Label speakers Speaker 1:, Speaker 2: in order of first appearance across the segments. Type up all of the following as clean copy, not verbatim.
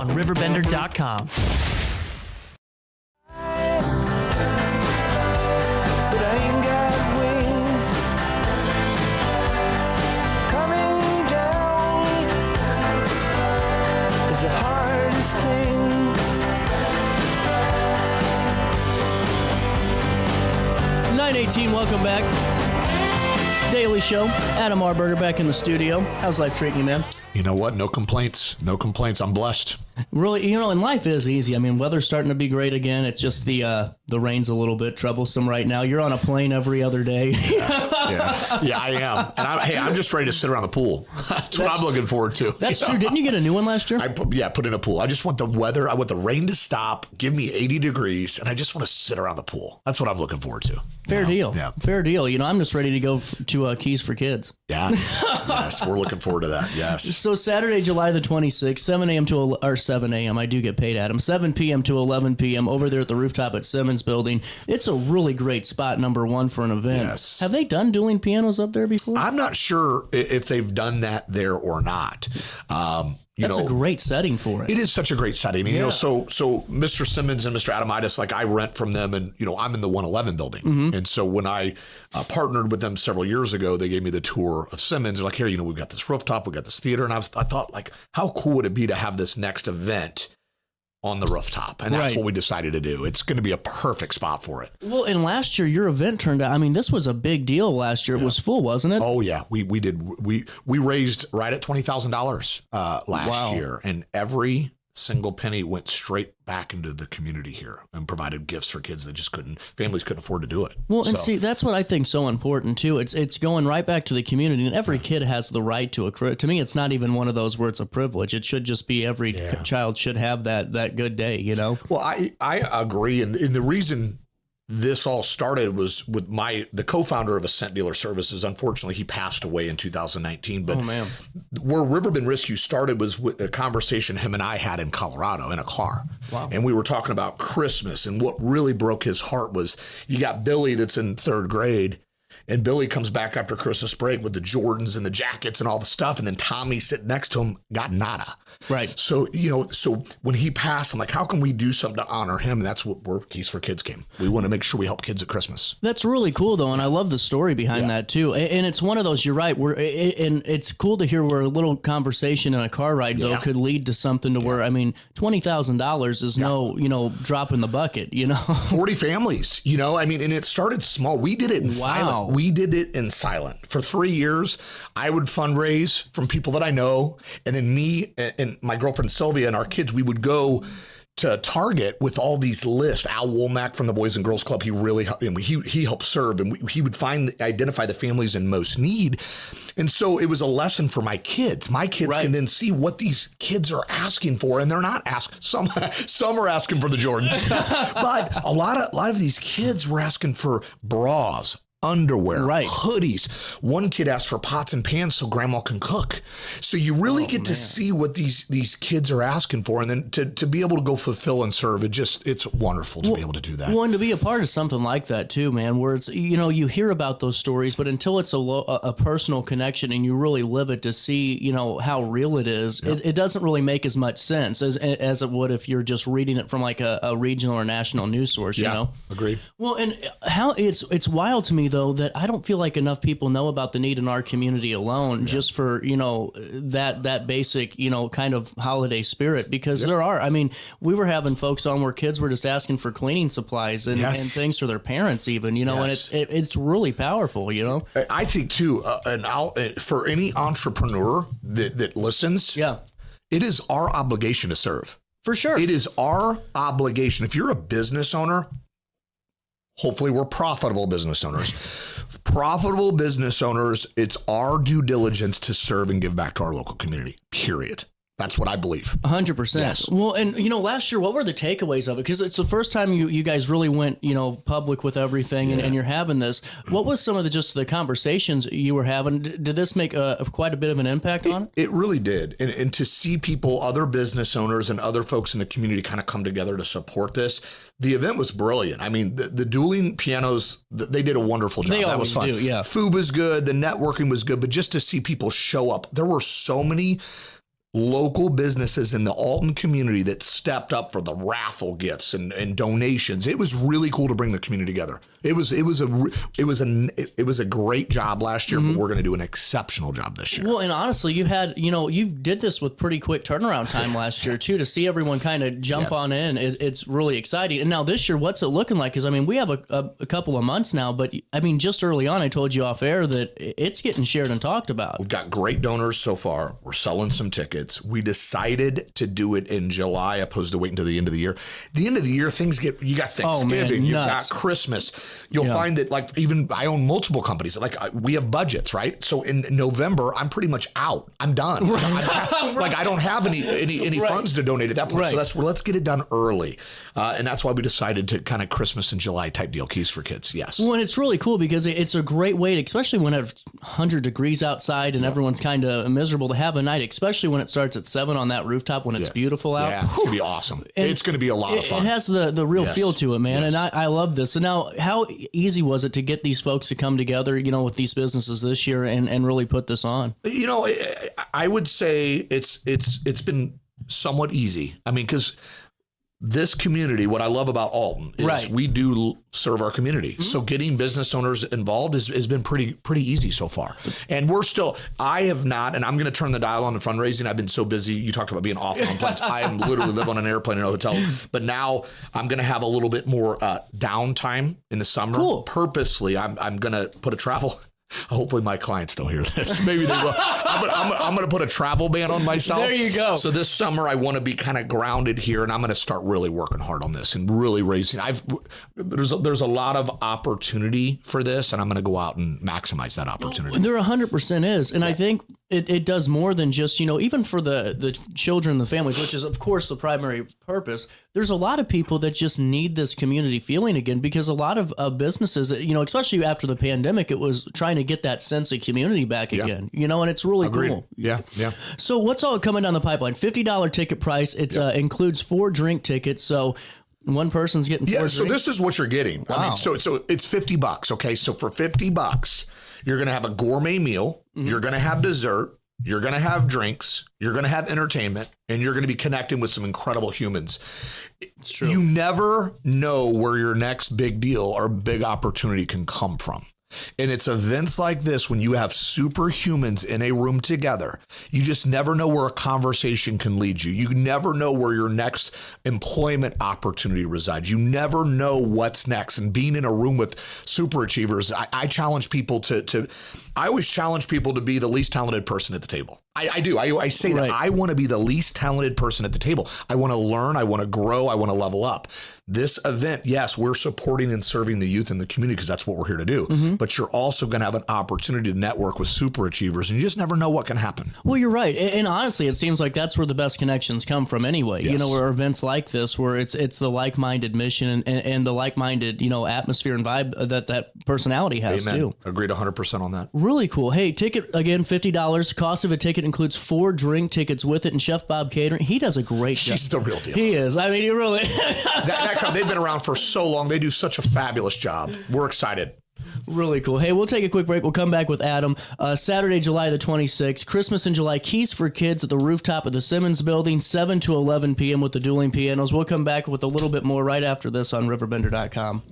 Speaker 1: on RiverBender.com.
Speaker 2: The hardest thing.
Speaker 3: 9:18, welcome back. Daily show. Adam Marburger back in the studio. How's life treating you, man?
Speaker 4: You know what? No complaints. No complaints. I'm blessed.
Speaker 3: Really, and life is easy. I mean, weather's starting to be great again. It's just the rain's a little bit troublesome right now. You're on a plane every other day.
Speaker 4: Yeah, I am. And I'm just ready to sit around the pool. That's what I'm looking forward to.
Speaker 3: That's true. Didn't you get a new one last year?
Speaker 4: I put in a pool. I just want the weather. I want the rain to stop, give me 80 degrees, and I just want to sit around the pool. That's what I'm looking forward to.
Speaker 3: Fair deal.
Speaker 4: Yeah.
Speaker 3: Fair deal. I'm just ready to go to Keys for Kids.
Speaker 4: Yeah. Yes, we're looking forward to that. Yes.
Speaker 3: So Saturday, July the 26th, 7 a.m. I do get paid, Adam. 7 p.m. to 11 p.m. over there at the rooftop at Simmons building. It's a really great spot, number one, for an event.
Speaker 4: Yes.
Speaker 3: Have they done dueling pianos up there before?
Speaker 4: I'm not sure if they've done that there or not.
Speaker 3: That's a great setting for it.
Speaker 4: It is such a great setting. I mean, so Mr. Simmons and Mr. Adamitis, like I rent from them, and I'm in the 111 building. Mm-hmm. And so when I partnered with them several years ago, they gave me the tour of Simmons. They're like, here, we've got this rooftop, we've got this theater, and I thought, like, how cool would it be to have this next event on the rooftop? And that's what we decided to do. It's going to be a perfect spot for it.
Speaker 3: Well, and last year your event turned out, I mean, this was a big deal last year. It was full, wasn't it?
Speaker 4: Oh yeah. We did. We raised right at $20,000 last year, and every single penny went straight back into the community here and provided gifts for kids that just families couldn't afford to do it.
Speaker 3: Well, and see, that's what I think so important too. It's going right back to the community, and every kid has the right to to me, it's not even one of those where it's a privilege. It should just be every child should have that good day, Well,
Speaker 4: I agree. And the reason this all started was with the co-founder of Ascent Dealer Services. Unfortunately, he passed away in 2019. But where Riverbend Rescue started was with a conversation him and I had in Colorado in a car. Wow. And we were talking about Christmas. And what really broke his heart was you got Billy that's in third grade. And Billy comes back after Christmas break with the Jordans and the jackets and all the stuff. And then Tommy sitting next to him got nada.
Speaker 3: Right.
Speaker 4: So, so when he passed, I'm like, how can we do something to honor him? And that's where Keys for Kids came. We want to make sure we help kids at Christmas.
Speaker 3: That's really cool, though. And I love the story behind that, too. And it's one of those, you're right. And it's cool to hear where a little conversation in a car ride, though, could lead to something to where, I mean, $20,000 is no, drop in the bucket,
Speaker 4: 40 families, I mean, and it started small. We did it in silent. We did it in silent. For 3 years, I would fundraise from people that I know. And then me and my girlfriend Sylvia and our kids, we would go to Target with all these lists. Al Womack from the Boys and Girls Club, he really helped. He helped serve, and he would identify the families in most need. And so it was a lesson for my kids. My kids can then see what these kids are asking for, and they're not asking. Some are asking for the Jordans, but a lot of these kids were asking for bras, underwear, hoodies. One kid asked for pots and pans so grandma can cook. So you really get to see what these kids are asking for, and then to be able to go fulfill and serve. It's wonderful to be able to do that.
Speaker 3: Well, and to be a part of something like that too, man, where it's, you hear about those stories, but until it's a personal connection and you really live it to see, how real it is, it doesn't really make as much sense as it would if you're just reading it from like a regional or national news source,
Speaker 4: Agreed.
Speaker 3: Well, and how it's wild to me, though, that I don't feel like enough people know about the need in our community alone, just for, that basic, kind of holiday spirit, because there are, I mean, we were having folks on where kids were just asking for cleaning supplies and things for their parents even, and it's really powerful,
Speaker 4: I think too, for any entrepreneur that listens, it is our obligation to serve.
Speaker 3: For sure.
Speaker 4: It is our obligation. If you're a business owner, hopefully we're profitable business owners. Profitable business owners, it's our due diligence to serve and give back to our local community, period. That's what I believe.
Speaker 3: 100%. Yes. Well, and last year, what were the takeaways of it? Because it's the first time you guys really went, public with everything, and you're having this. What was some of the conversations you were having? Did this make quite a bit of an impact on it?
Speaker 4: It really did. And to see people, other business owners and other folks in the community kind of come together to support this. The event was brilliant. I mean, the dueling pianos, they did a wonderful job. That was fun.
Speaker 3: Do, yeah.
Speaker 4: Food was good. The networking was good. But just to see people show up, there were so many local businesses in the Alton community that stepped up for the raffle gifts and donations. It was really cool to bring the community together. It was a great job last year, but we're going to do an exceptional job this year.
Speaker 3: Well, and honestly, you did this with pretty quick turnaround time last year too, to see everyone kind of jump on in. It's really exciting. And now this year, what's it looking like? Because I mean, we have a couple of months now, but I mean, just early on, I told you off air that it's getting shared and talked about.
Speaker 4: We've got great donors so far. We're selling some tickets. We decided to do it in July opposed to waiting until the end of the year. The end of the year, you got Thanksgiving, you got Christmas. You'll find that, like, even I own multiple companies. Like, we have budgets, right? So in November, I'm pretty much out. I'm done. Like, I don't have any funds to donate at that point. So let's get it done early. And that's why we decided to kind of Christmas in July type deal, Keys for Kids. Yes.
Speaker 3: Well, and it's really cool because it's a great way to, especially when it's 100 degrees outside and everyone's kind of miserable, to have a night, especially when it starts at 7 on that rooftop when it's beautiful out.
Speaker 4: Yeah, it's going to be awesome. It's going to be a lot of fun.
Speaker 3: It has the real feel to it, man. And I love this. So now, how easy was it to get these folks to come together, with these businesses this year and really put this on?
Speaker 4: I would say it's been somewhat easy. I mean, because this community, what I love about Alton is we do serve our community. So getting business owners involved has been pretty easy so far. And I have not, and I'm going to turn the dial on the fundraising. I've been so busy. You talked about being off on planes. I am literally live on an airplane in a hotel. But now I'm going to have a little bit more downtime in the summer.
Speaker 3: Cool.
Speaker 4: Purposely, I'm going to put a travel. Hopefully my clients don't hear this. Maybe they will. I'm going to put a travel ban on myself.
Speaker 3: There you go.
Speaker 4: So this summer I want to be kind of grounded here, and I'm going to start really working hard on this and really raising. There's a lot of opportunity for this, and I'm going to go out and maximize that opportunity.
Speaker 3: There 100% is, and I think it does more than just even for the children, the families, which is of course the primary purpose. There's a lot of people that just need this community feeling again, because a lot of businesses, especially after the pandemic, it was trying to get that sense of community back again, and it's really cool.
Speaker 4: Yeah.
Speaker 3: So what's all coming down the pipeline? $50 ticket price. It includes 4 drink tickets. So one person's getting 4 drinks.
Speaker 4: So this is what you're getting.
Speaker 3: Wow.
Speaker 4: I mean, so it's $50. Okay. So for $50, you're going to have a gourmet meal. You're going to have dessert. You're going to have drinks. You're going to have entertainment, and you're going to be connecting with some incredible humans.
Speaker 3: It's true.
Speaker 4: You never know where your next big deal or big opportunity can come from. And it's events like this, when you have superhumans in a room together, you just never know where a conversation can lead you. You never know where your next employment opportunity resides. You never know what's next. And being in a room with super achievers, I challenge people I always challenge people to be the least talented person at the table. I do. I say that I want to be the least talented person at the table. I want to learn. I want to grow. I want to level up. This event, yes, we're supporting and serving the youth in the community because that's what we're here to do. But you're also going to have an opportunity to network with super achievers, and you just never know what can happen.
Speaker 3: Well, you're right. And honestly, it seems like that's where the best connections come from anyway.
Speaker 4: Yes.
Speaker 3: Where events like this, where it's the like-minded mission and the like-minded, atmosphere and vibe that personality has too.
Speaker 4: Agreed 100% on that.
Speaker 3: Really cool. Hey, ticket, again, $50. Cost of a ticket includes 4 drink tickets with it. And Chef Bob Catering, he does a great job.
Speaker 4: He's the real deal.
Speaker 3: He is. I mean, he really...
Speaker 4: They've been around for so long. They do such a fabulous job. We're excited.
Speaker 3: Really cool. Hey, we'll take a quick break. We'll come back with Adam. Saturday, July the 26th, Christmas in July, Keys for Kids at the rooftop of the Simmons building, 7 to 11 p.m. with the dueling pianos. We'll come back with a little bit more right after this on RiverBender.com.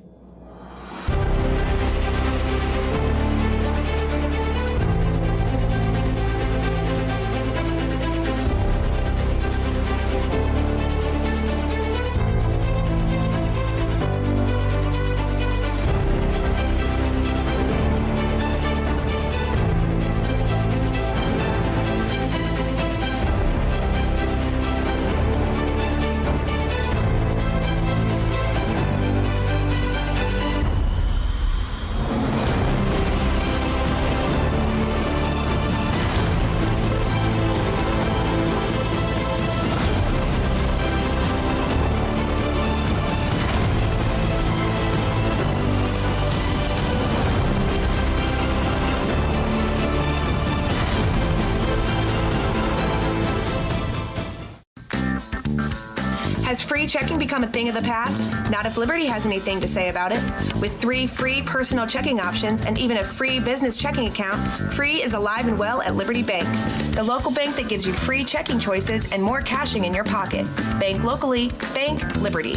Speaker 1: Has free checking become a thing of the past? Not if Liberty has anything to say about it. With 3 free personal checking options and even a free business checking account, free is alive and well at Liberty Bank. The local bank that gives you free checking choices and more cashing in your pocket. Bank locally, bank Liberty.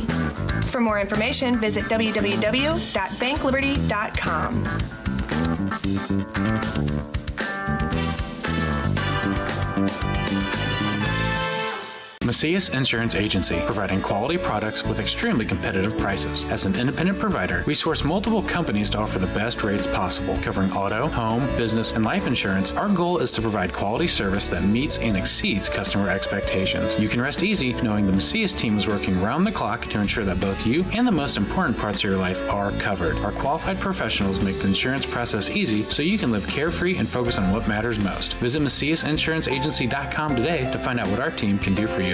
Speaker 1: For more information, visit www.bankliberty.com.
Speaker 5: Macias Insurance Agency, providing quality products with extremely competitive prices. As an independent provider, we source multiple companies to offer the best rates possible, covering auto, home, business, and life insurance. Our goal is to provide quality service that meets and exceeds customer expectations. You can rest easy knowing the Macias team is working round the clock to ensure that both you and the most important parts of your life are covered. Our qualified professionals make the insurance process easy so you can live carefree and focus on what matters most. Visit MaciasInsuranceAgency.com today to find out what our team can do for you.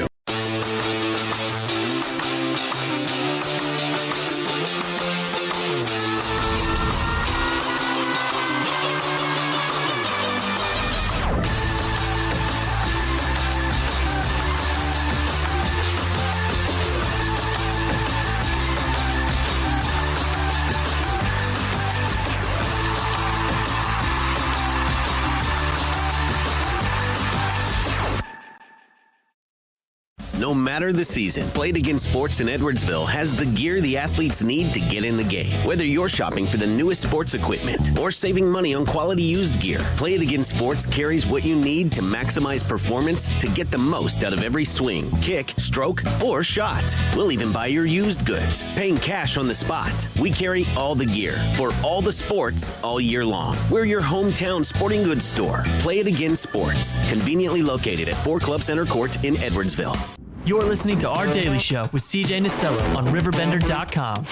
Speaker 6: No matter the season, Play It Again Sports in Edwardsville has the gear the athletes need to get in the game. Whether you're shopping for the newest sports equipment or saving money on quality used gear, Play It Again Sports carries what you need to maximize performance to get the most out of every swing, kick, stroke, or shot. We'll even buy your used goods, paying cash on the spot. We carry all the gear for all the sports all year long. We're your hometown sporting goods store. Play It Again Sports, conveniently located at 4 Club Center Court in Edwardsville.
Speaker 7: You're listening to Our Daily Show with CJ Nasello on RiverBender.com.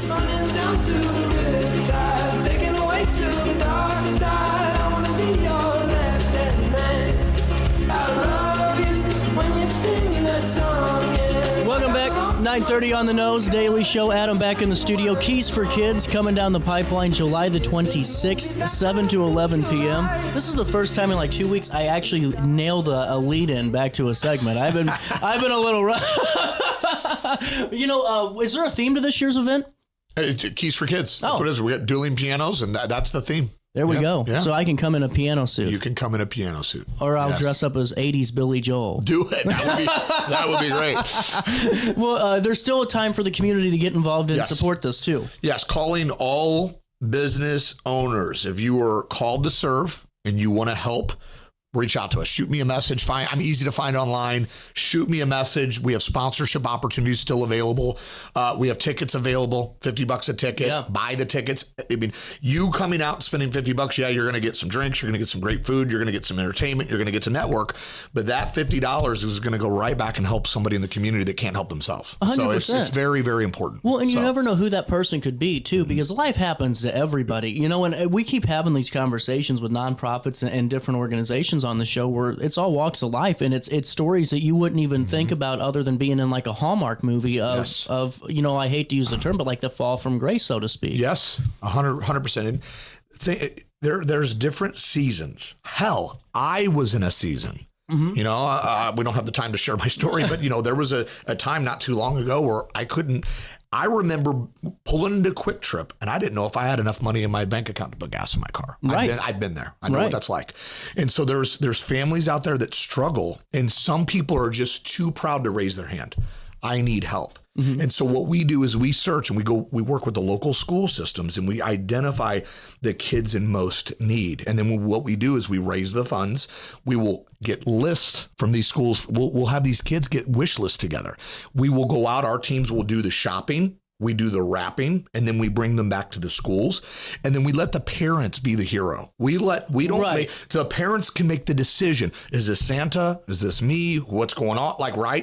Speaker 2: Running down to the riptide, taken away to the dark side. I wanna be your left-hand man. I love you when you're singing that song. Yeah.
Speaker 3: Welcome back. 9:30 on the nose, Daily Show. Adam back in the studio. Keys for Kids coming down the pipeline July the 26th, 7 to 11 p.m. This is the first time in like 2 weeks I actually nailed a lead-in back to a segment. I've been a little rough. Is there a theme to this year's event?
Speaker 4: Keys for Kids. That's
Speaker 3: Oh.
Speaker 4: what it is. We got dueling pianos, and that's the theme.
Speaker 3: There we go.
Speaker 4: Yeah.
Speaker 3: So I can come in a piano suit.
Speaker 4: You can come in a piano suit.
Speaker 3: Or I'll dress up as 80s Billy Joel.
Speaker 4: Do it. That would be great.
Speaker 3: Well, there's still a time for the community to get involved and support this too.
Speaker 4: Yes, calling all business owners. If you are called to serve and you want to help, reach out to us. Shoot me a message. I'm easy to find online. Shoot me a message. We have sponsorship opportunities still available. We have tickets available, $50 a ticket.
Speaker 3: Yeah.
Speaker 4: Buy the tickets. I mean, you coming out and spending $50, yeah, you're going to get some drinks. You're going to get some great food. You're going to get some entertainment. You're going to get to network. But that $50 is going to go right back and help somebody in the community that can't help themselves.
Speaker 3: 100%.
Speaker 4: So it's very, very important.
Speaker 3: Well, and you never know who that person could be too, because life happens to everybody, and we keep having these conversations with nonprofits and different organizations on the show where it's all walks of life, and it's stories that you wouldn't even think about other than being in like a Hallmark movie of I hate to use the term, but like the fall from grace, so to speak.
Speaker 4: Yes, 100%. There's different seasons. Hell, I was in a season. Mm-hmm. We don't have the time to share my story, but there was a time not too long ago where I remember pulling into Quick Trip, and I didn't know if I had enough money in my bank account to put gas in my car.
Speaker 3: Right.
Speaker 4: I've been there. I know what that's like. And so there's families out there that struggle, and some people are just too proud to raise their hand. I need help. Mm-hmm. And so what we do is we search and we work with the local school systems, and we identify the kids in most need. And then what we do is we raise the funds. We will get lists from these schools. We'll have these kids get wish lists together. We will go out. Our teams will do the shopping. We do the wrapping, and then we bring them back to the schools, and then we let the parents be the hero. The parents can make the decision. Is this Santa? Is this me? What's going on?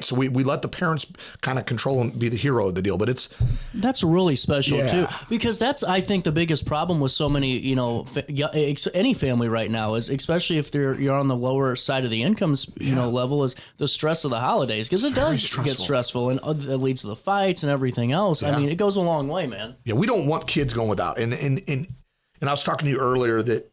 Speaker 4: So we let the parents kind of control and be the hero of the deal, but
Speaker 3: that's really special too, because that's, I think, the biggest problem with so many, any family right now is, especially if you're on the lower side of the income, level, is the stress of the holidays, because it does get stressful, and it leads to the fights and everything else. I mean, it goes a long way, man.
Speaker 4: Yeah, we don't want kids going without. And I was talking to you earlier that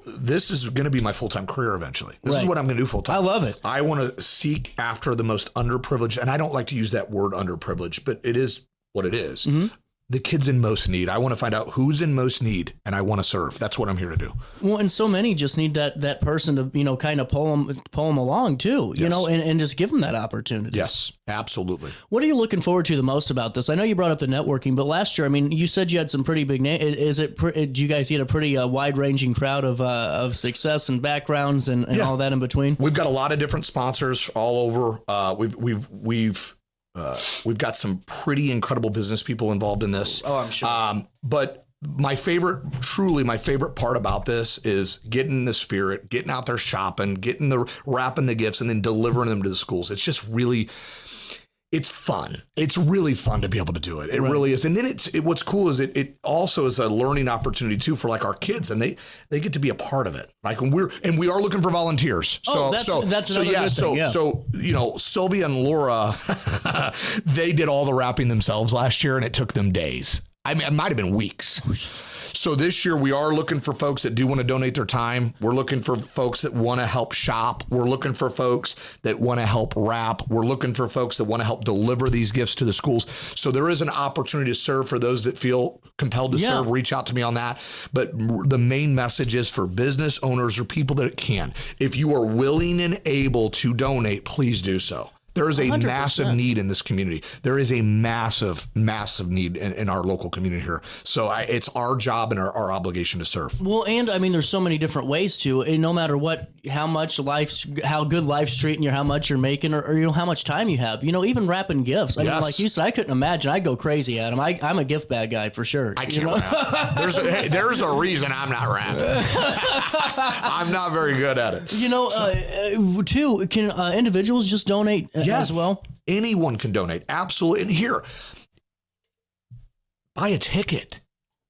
Speaker 4: this is going to be my full-time career eventually. This is what I'm going to do full-time.
Speaker 3: I love it.
Speaker 4: I want to seek after the most underprivileged, and I don't like to use that word underprivileged, but it is what it is. Mm-hmm. The kids in most need. I want to find out who's in most need, and I want to serve. That's what I'm here to do.
Speaker 3: Well, and so many just need that person to, kind of pull them along too, and just give them that opportunity.
Speaker 4: Yes, absolutely.
Speaker 3: What are you looking forward to the most about this? I know you brought up the networking, but last year, you said you had some pretty big names. Do you guys get a pretty wide-ranging crowd of success and backgrounds and all that in between?
Speaker 4: We've got a lot of different sponsors all over. We've got some pretty incredible business people involved in this.
Speaker 3: Oh, I'm sure.
Speaker 4: But my favorite part about this is getting the spirit, getting out there shopping, wrapping the gifts, and then delivering them to the schools. It's just really, it's fun. It's really fun to be able to do it. It really is. And then what's cool is it also is a learning opportunity too for like our kids, and they get to be a part of it. Like we are looking for volunteers.
Speaker 3: That's another good thing.
Speaker 4: So Sylvia and Laura, they did all the wrapping themselves last year, and it took them days. I mean, it might have been weeks. So this year we are looking for folks that do want to donate their time. We're looking for folks that want to help shop. We're looking for folks that want to help wrap. We're looking for folks that want to help deliver these gifts to the schools. So there is an opportunity to serve for those that feel compelled to serve. Reach out to me on that. But the main message is for business owners or people that can. If you are willing and able to donate, please do so. There is a 100%. Massive need in this community. There is a massive, massive need in our local community here. So it's our job and our obligation to serve.
Speaker 3: Well, and there's so many different ways to, and no matter how good life's treating you, how much you're making, or how much time you have. Even wrapping gifts. I mean, like you said, I couldn't imagine. I'd go crazy at them. I'm a gift bag guy for sure.
Speaker 4: I can't wrap. There's a reason I'm not wrapping. I'm not very good at it.
Speaker 3: Too, can individuals just donate?
Speaker 4: Yes,
Speaker 3: as well?
Speaker 4: Anyone can donate. Absolutely. And here, buy a ticket.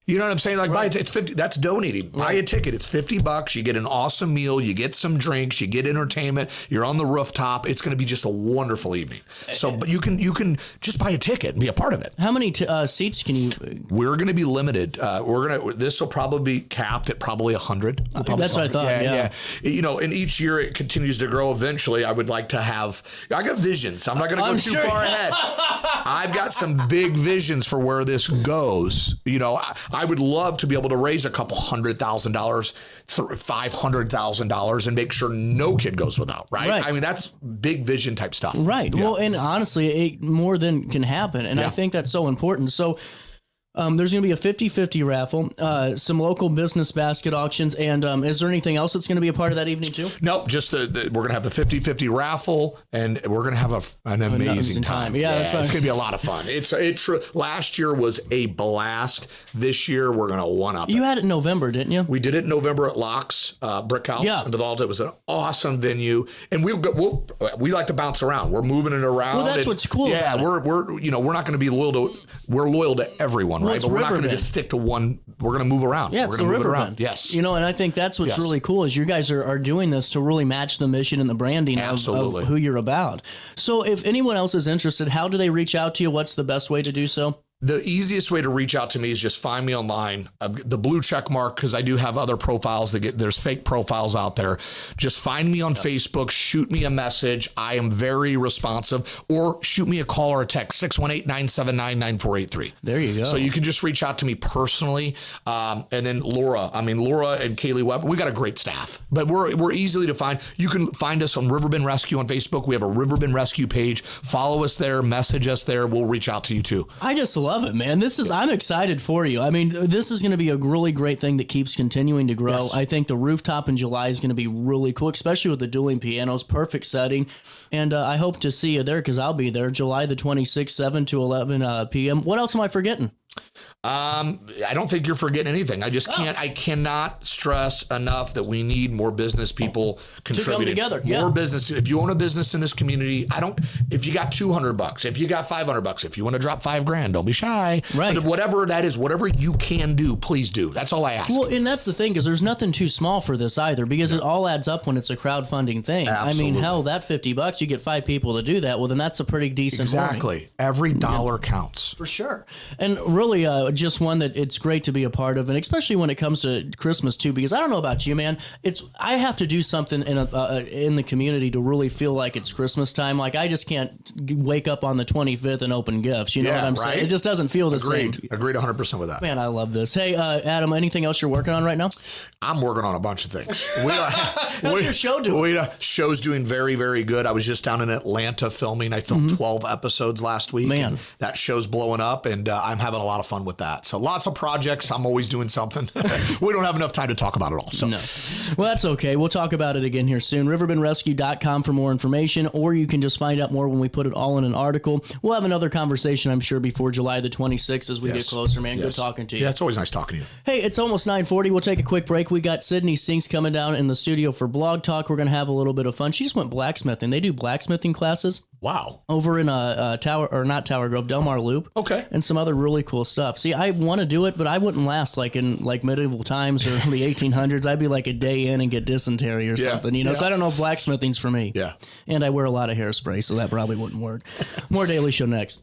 Speaker 4: You know what I'm saying? Like, buy it's 50. That's donating. Buy a ticket. It's $50. You get an awesome meal. You get some drinks. You get entertainment. You're on the rooftop. It's going to be just a wonderful evening. So, but you can just buy a ticket and be a part of it.
Speaker 3: How many seats can you?
Speaker 4: We're going to be limited. This will probably be capped at probably 100.
Speaker 3: That's what I thought. Yeah.
Speaker 4: And each year it continues to grow. Eventually, I would like to have. I got visions. I'm not going to go too far ahead. I've got some big visions for where this goes. I would love to be able to raise a couple $100,000, $500,000 and make sure no kid goes without, right? I mean, that's big vision type stuff.
Speaker 3: Right. Yeah. Well, and honestly, more than can happen. And I think that's so important. So there's going to be a 50-50 raffle, some local business basket auctions, and is there anything else that's going to be a part of that evening too?
Speaker 4: Nope, just we're going to have the 50-50 raffle, and we're going to have an amazing time.
Speaker 3: Yeah,
Speaker 4: it's going to be a lot of fun. Last year was a blast. This year we're going to one-up it.
Speaker 3: You had it in November, didn't you?
Speaker 4: We did it in November at Locke's Brick House in Vidalta. It was an awesome venue, and we like to bounce around. We're moving it around.
Speaker 3: Well, that's what's cool.
Speaker 4: Yeah, we're not going to be loyal to everyone. Right, but we're not going to just stick to one. We're going to move around.
Speaker 3: Yeah,
Speaker 4: we're going to move it around. Yes.
Speaker 3: And I think that's what's really cool is you guys are doing this to really match the mission and the branding of who you're about. So if anyone else is interested, how do they reach out to you? What's the best way to do so?
Speaker 4: The easiest way to reach out to me is just find me online. The blue check mark, because I do have other profiles there's fake profiles out there. Just find me on Facebook, shoot me a message. I am very responsive, or shoot me a call or a text, 618-979-9483.
Speaker 3: There you go.
Speaker 4: So you can just reach out to me personally. And then Laura and Kaylee Webb, we got a great staff, but we're easily to find. You can find us on Riverbend Rescue on Facebook. We have a Riverbend Rescue page. Follow us there, message us there. We'll reach out to you too.
Speaker 3: I just love it, man. I'm excited for you. I mean, this is going to be a really great thing that keeps continuing to grow. Yes. I think the rooftop in July is going to be really cool, especially with the dueling pianos. Perfect setting. And I hope to see you there because I'll be there July the 26th, 7 to 11 p.m. What else am I forgetting?
Speaker 4: I don't think you're forgetting anything. I just can't. I cannot stress enough that we need more business people contributing.
Speaker 3: To come together.
Speaker 4: More business. If you own a business in this community, if you got $200, if you got $500, if you want to drop $5,000, don't be shy.
Speaker 3: Right.
Speaker 4: But whatever that is, whatever you can do, please do. That's all I ask.
Speaker 3: Well, and that's the thing, because there's nothing too small for this either, because it all adds up when it's a crowdfunding thing.
Speaker 4: Absolutely.
Speaker 3: I mean, hell, that $50, you get 5 people to do that. Well, then that's a pretty decent money.
Speaker 4: Exactly. Every dollar counts.
Speaker 3: For sure. And really, just one that it's great to be a part of, and especially when it comes to Christmas too. Because I don't know about you, man, I have to do something in the community to really feel like it's Christmas time. Like I just can't wake up on the 25th and open gifts. You know what I'm saying? It just doesn't feel the same.
Speaker 4: Agreed 100% with that.
Speaker 3: Man, I love this. Hey, Adam, anything else you're working on right now?
Speaker 4: I'm working on a bunch of things.
Speaker 3: How's your show doing?
Speaker 4: Show's doing very, very good. I was just down in Atlanta filming. I filmed 12 episodes last week. Man, that show's blowing up, and I'm having a lot of fun with that. So lots of projects. I'm always doing something. We don't have enough time to talk about it all. So.
Speaker 3: No. Well, that's okay. We'll talk about it again here soon. RiverbendRescue.com for more information, or you can just find out more when we put it all in an article. We'll have another conversation, I'm sure, before July the 26th as we get closer, man. Good talking to you.
Speaker 4: Yeah, it's always nice talking to you.
Speaker 3: Hey, it's almost 9:40. We'll take a quick break. We got Sydney Sinks coming down in the studio for Blog Talk. We're going to have a little bit of fun. She just went blacksmithing. They do blacksmithing classes.
Speaker 4: Wow.
Speaker 3: Over in not Tower Grove, Del Mar Loop.
Speaker 4: Okay.
Speaker 3: And some other really cool stuff. See, I want to do it, but I wouldn't last like in medieval times or the 1800s. I'd be like a day in and get dysentery or something, you know? So I don't know if blacksmithing's for me.
Speaker 4: Yeah.
Speaker 3: And I wear a lot of hairspray, so that probably wouldn't work. More Daily Show next.